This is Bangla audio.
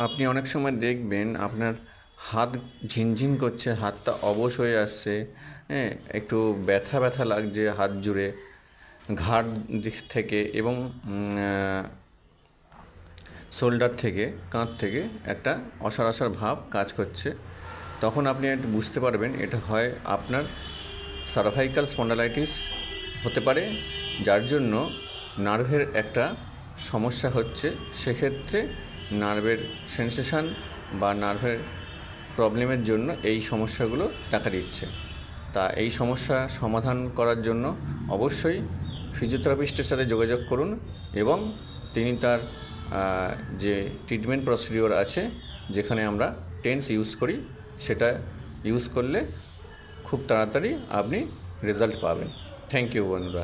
আপনি অনেক সময় দেখবেন আপনার হাত ঝিনঝিন করছে, হাতটা অবশ হয়ে আসছে, হ্যাঁ, একটু ব্যথা ব্যথা লাগছে হাত জুড়ে, ঘাড় দিক থেকে এবং শোল্ডার থেকে, কাঁধ থেকে একটা অসাড় অসাড় ভাব কাজ করছে। তখন আপনি একটু বুঝতে পারবেন এটা হয় আপনার সার্ভাইকাল স্পন্ডালাইটিস হতে পারে, যার জন্য নার্ভের একটা সমস্যা হচ্ছে। সেক্ষেত্রে নার্ভের সেন্সেশন বা নার্ভের প্রবলেমের জন্য এই সমস্যাগুলো দেখা দিচ্ছে। তা এই সমস্যা সমাধান করার জন্য অবশ্যই ফিজিওথেরাপিস্টের সাথে যোগাযোগ করুন এবং তিনি তার যে ট্রিটমেন্ট প্রসিডিওর আছে, যেখানে আমরা টেন্স ইউজ করি, সেটা ইউজ করলে খুব তাড়াতাড়ি আপনি রেজাল্ট পাবেন। থ্যাংক ইউ বন্ধুরা।